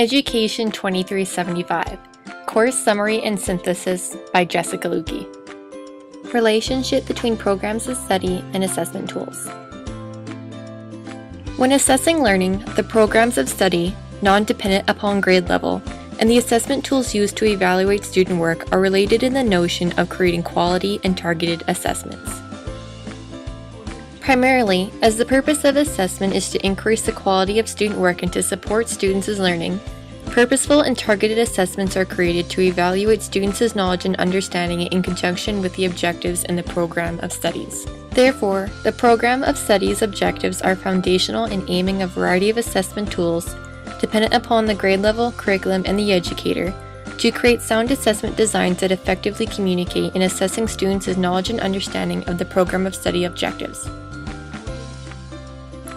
Education 2375, Course Summary and Synthesis by Jessica Lukey. Relationship between programs of study and assessment tools. When assessing learning, the programs of study, non-dependent upon grade level, and the assessment tools used to evaluate student work are related in the notion of creating quality and targeted assessments. Primarily, as the purpose of assessment is to increase the quality of student work and to support students' learning, purposeful and targeted assessments are created to evaluate students' knowledge and understanding in conjunction with the objectives in the program of studies. Therefore, the program of studies objectives are foundational in aiming a variety of assessment tools, dependent upon the grade level, curriculum, and the educator, to create sound assessment designs that effectively communicate in assessing students' knowledge and understanding of the program of study objectives.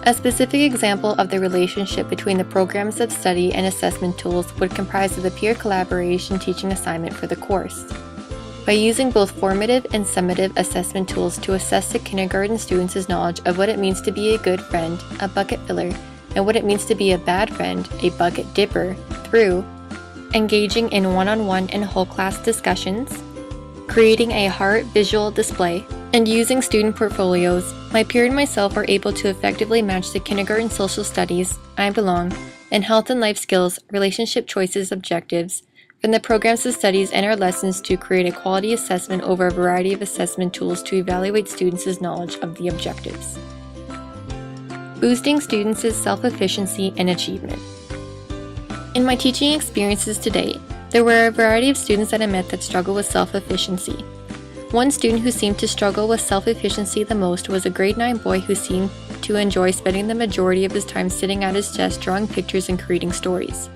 A specific example of the relationship between the programs of study and assessment tools would comprise of the peer collaboration teaching assignment for the course. By using both formative and summative assessment tools to assess the kindergarten students' knowledge of what it means to be a good friend, a bucket filler, and what it means to be a bad friend, a bucket dipper, through engaging in one-on-one and whole class discussions, creating a heart visual display, and using student portfolios, my peer and myself are able to effectively match the kindergarten social studies, I belong, and health and life skills, relationship choices objectives from the programs of studies and our lessons to create a quality assessment over a variety of assessment tools to evaluate students' knowledge of the objectives. Boosting students' self-efficacy and achievement. In my teaching experiences to date, there were a variety of students that I met that struggle with self-efficacy. One student who seemed to struggle with self-efficacy the most was a grade 9 boy who seemed to enjoy spending the majority of his time sitting at his desk drawing pictures and creating stories.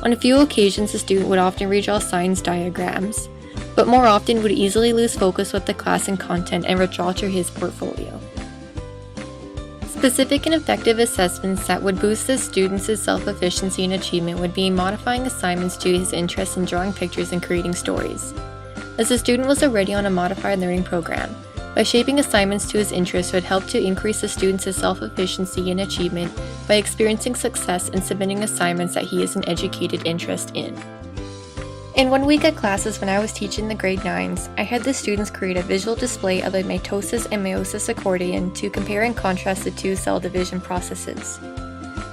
On a few occasions, the student would often redraw science diagrams, but more often would easily lose focus with the class and content and withdraw to his portfolio. Specific and effective assessments that would boost the student's self-efficacy and achievement would be modifying assignments to his interest in drawing pictures and creating stories. As the student was already on a modified learning program, by shaping assignments to his interests would help to increase the student's self-efficacy and achievement by experiencing success in submitting assignments that he has an educated interest in. In one week of classes when I was teaching the grade 9s, I had the students create a visual display of a mitosis and meiosis accordion to compare and contrast the two cell division processes.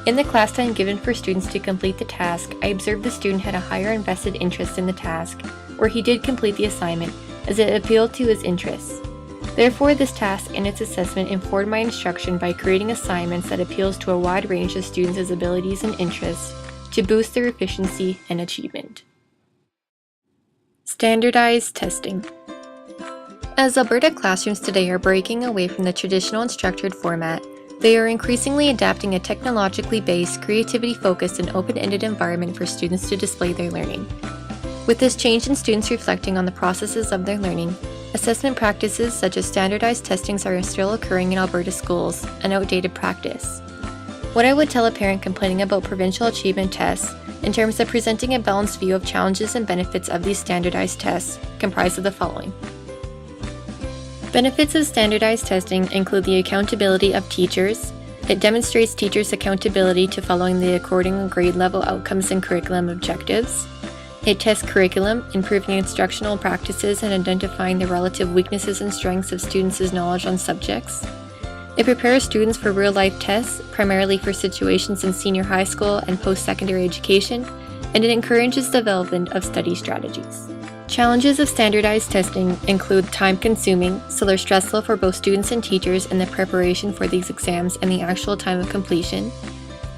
In the class time given for students to complete the task, I observed the student had a higher invested interest in the task, where he did complete the assignment as it appealed to his interests. Therefore, this task and its assessment informed my instruction by creating assignments that appeals to a wide range of students' abilities and interests to boost their efficiency and achievement. Standardized testing. As Alberta classrooms today are breaking away from the traditional and structured format, they are increasingly adapting a technologically based, creativity-focused, and open-ended environment for students to display their learning. With this change in students reflecting on the processes of their learning, assessment practices such as standardized testings are still occurring in Alberta schools, an outdated practice. What I would tell a parent complaining about provincial achievement tests in terms of presenting a balanced view of challenges and benefits of these standardized tests comprise of the following. Benefits of standardized testing include the accountability of teachers. It demonstrates teachers' accountability to following the according grade level outcomes and curriculum objectives. It tests curriculum, improving instructional practices and identifying the relative weaknesses and strengths of students' knowledge on subjects. It prepares students for real-life tests, primarily for situations in senior high school and post-secondary education, and it encourages development of study strategies. Challenges of standardized testing include time-consuming, so they're stressful for both students and teachers in the preparation for these exams and the actual time of completion.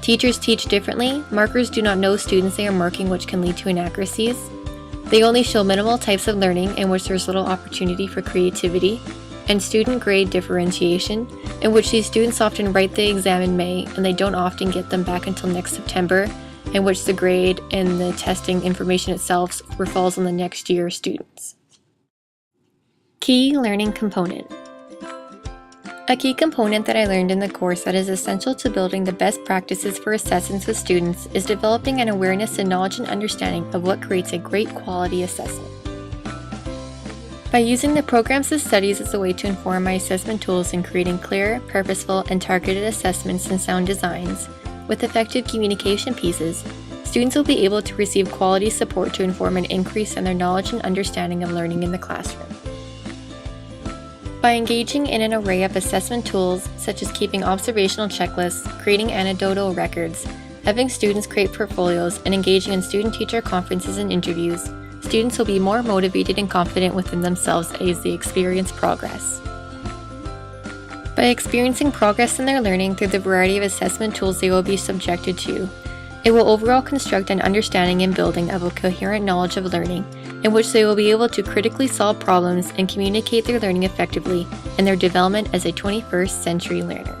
Teachers teach differently. Markers do not know students they are marking, which can lead to inaccuracies. They only show minimal types of learning in which there's little opportunity for creativity. And student grade differentiation, in which these students often write the exam in May and they don't often get them back until next September, in which the grade and the testing information itself falls on the next year's students. Key learning component. A key component that I learned in the course that is essential to building the best practices for assessments with students is developing an awareness and knowledge and understanding of what creates a great quality assessment. By using the programs of studies as a way to inform my assessment tools in creating clear, purposeful, and targeted assessments and sound designs, with effective communication pieces, Students will be able to receive quality support to inform an increase in their knowledge and understanding of learning in the classroom. By engaging in an array of assessment tools, such as keeping observational checklists, creating anecdotal records, having students create portfolios, and engaging in student-teacher conferences and interviews, students will be more motivated and confident within themselves as they experience progress. By experiencing progress in their learning through the variety of assessment tools they will be subjected to, it will overall construct an understanding and building of a coherent knowledge of learning, in which they will be able to critically solve problems and communicate their learning effectively in their development as a 21st century learner.